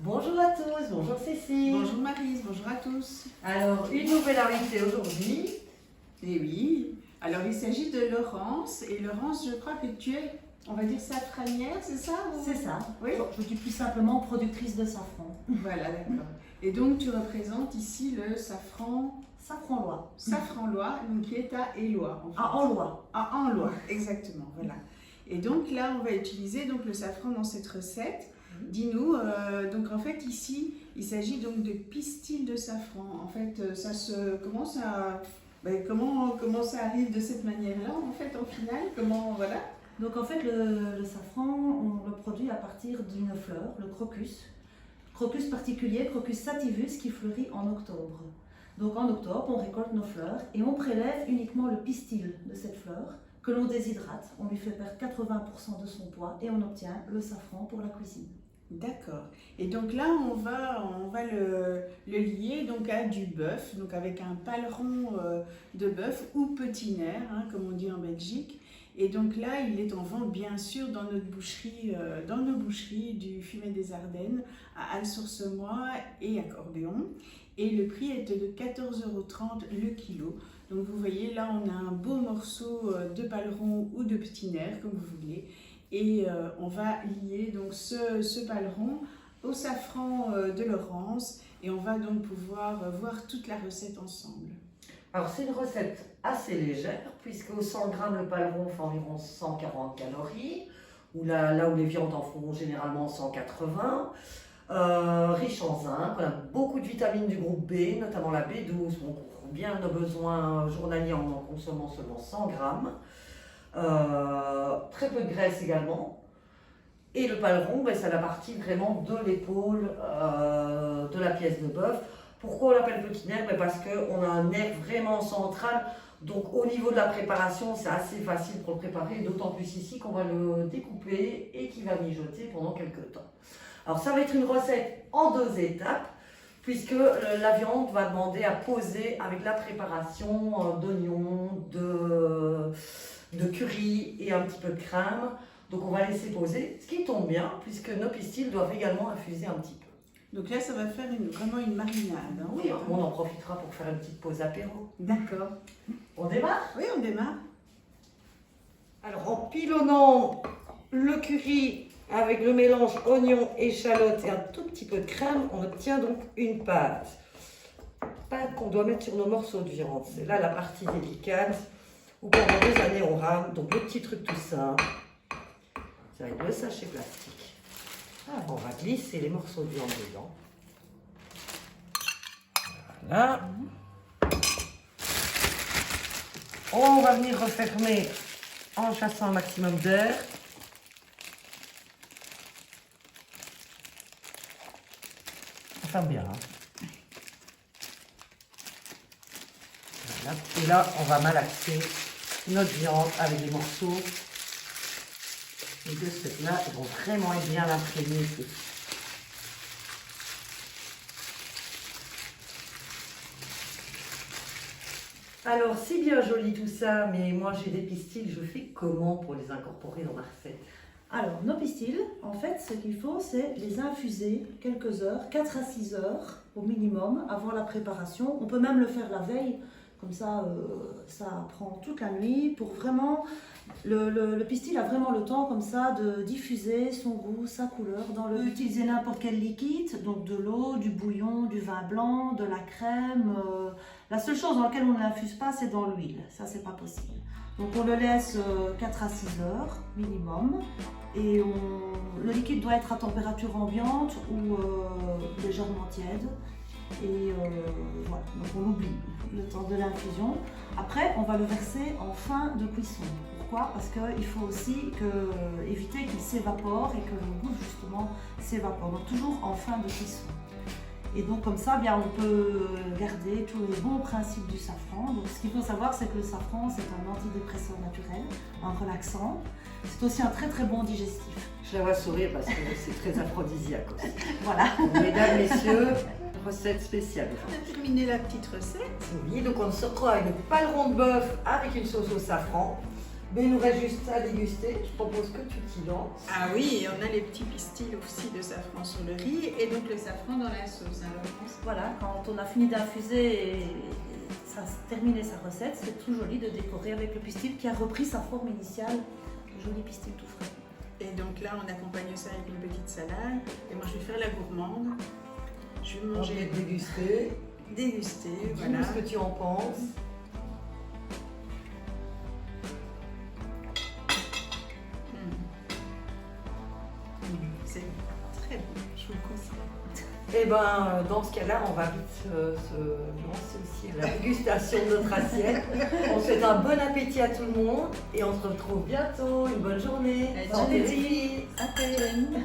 Bonjour à tous, bonjour Cécile. Bonjour Maryse, bonjour à tous. Alors, une nouvelle invitée aujourd'hui. Et oui, alors il s'agit de Laurence. Et Laurence, je crois que tu es, on va dire, safranière, c'est ça C'est ça. Oui. Je dis plus simplement productrice de safran. Voilà, d'accord. Et donc tu représentes ici le safran Safran-Loire. Safran-Loire, donc qui est à Éloie. En fait. Ah, en Loire. Ah, en Loire, exactement, voilà. Et donc là, on va utiliser donc, le safran dans cette recette. Dis-nous, donc en fait ici, il s'agit donc de pistils de safran. En fait, comment ça arrive de cette manière-là, en fait, au final, voilà. Donc en fait, le safran, on le produit à partir d'une fleur, le crocus. Crocus particulier, Crocus sativus, qui fleurit en octobre. Donc en octobre, on récolte nos fleurs et on prélève uniquement le pistil de cette fleur que l'on déshydrate. On lui fait perdre 80% de son poids et on obtient le safran pour la cuisine. D'accord. Et donc là, on va le lier donc à du bœuf, donc avec un paleron de bœuf ou petit nerf, hein, comme on dit en Belgique. Et donc là, il est en vente bien sûr dans notre boucherie, dans nos boucheries du Fumet des Ardennes, à Alles-sur-Semois et à Corbeon. Et le prix est de 14,30 € le kilo. Donc vous voyez, là, on a un beau morceau de paleron ou de petit nerf, comme vous voulez. Et on va lier donc ce paleron au safran de Laurence et on va donc pouvoir voir toute la recette ensemble. Alors c'est une recette assez légère puisque au 100 g le paleron fait environ 140 calories, ou là où les viandes en font généralement 180. Riche en zinc, on a beaucoup de vitamines du groupe B, notamment la B12, on couvre bien nos besoins journaliers en consommant seulement 100 g. Très peu de graisse également. Et le paleron, c'est la partie vraiment de l'épaule de la pièce de bœuf. Pourquoi on l'appelle petit nerf? Parce qu'on a un nerf vraiment central. Donc au niveau de la préparation, c'est assez facile pour le préparer, d'autant plus ici qu'on va le découper et qu'il va mijoter pendant quelques temps. Alors ça va être une recette en 2 étapes, puisque la viande va demander à poser avec la préparation d'oignons, de curry et un petit peu de crème. Donc on va laisser poser, ce qui tombe bien, puisque nos pistils doivent également infuser un petit peu. Donc là, ça va faire vraiment une marinade. Hein, oui, on en profitera pour faire une petite pause apéro. D'accord. On démarre? Oui, on démarre. Alors en pilonnant le curry avec le mélange oignon, échalote et un tout petit peu de crème, on obtient donc une pâte. Pâte qu'on doit mettre sur nos morceaux de viande. C'est là la partie délicate où pendant des années on rame. Donc le petit truc tout simple, c'est avec le sachet plastique. On va glisser les morceaux de viande dedans. Voilà. On va venir refermer en chassant un maximum d'air. Ça ferme bien. Hein. Voilà. Et là, on va malaxer notre viande avec des morceaux. Et de ceux-là, ils vont vraiment être bien imprégnés. Alors, c'est bien joli tout ça, mais moi j'ai des pistils, je fais comment pour les incorporer dans ma recette? Alors, nos pistils, en fait, ce qu'il faut, c'est les infuser quelques heures, 4 à 6 heures au minimum, avant la préparation. On peut même le faire la veille, comme ça, ça prend toute la nuit pour vraiment... Le pistil a vraiment le temps comme ça de diffuser son goût, sa couleur. On peut utiliser n'importe quel liquide, donc de l'eau, du bouillon, du vin blanc, de la crème. La seule chose dans laquelle on ne l'infuse pas, c'est dans l'huile. Ça, c'est pas possible. Donc on le laisse 4 à 6 heures minimum. Et le liquide doit être à température ambiante ou légèrement tiède. Et voilà, donc on oublie le temps de l'infusion. Après, on va le verser en fin de cuisson. Pourquoi? Parce qu'il faut aussi éviter qu'il s'évapore et que le goût justement s'évapore. Donc toujours en fin de cuisson. Et donc comme ça, bien, on peut garder tous les bons principes du safran. Donc ce qu'il faut savoir, c'est que le safran, c'est un antidépresseur naturel, un relaxant. C'est aussi un très très bon digestif. Je la vois sourire parce que c'est très aphrodisiaque aussi. Voilà. Mesdames, messieurs, recette spéciale. On a terminé la petite recette. Oui, donc on se retrouve avec le paleron de bœuf avec une sauce au safran. Mais il nous reste juste à déguster. Je propose que tu t'y lances. Ah oui, et on a les petits pistils aussi de safran sur le riz et donc le safran dans la sauce. Hein, Laurence. Voilà, quand on a fini d'infuser et ça a terminé sa recette, c'est tout joli de décorer avec le pistil qui a repris sa forme initiale. Joli pistil tout frais. Et donc là, on accompagne ça avec une petite salade. Et moi, je vais faire la gourmande. Je vais On manger, va déguster. déguster, Dis-nous voilà. ce que tu en penses. C'est très bon, je vous le conseille. Eh ben, dans ce cas-là, on va vite se lancer aussi à la dégustation de notre assiette. On souhaite un bon appétit à tout le monde et on se retrouve bientôt. Une bonne journée. Bonne Santé les journée. filles. Santé.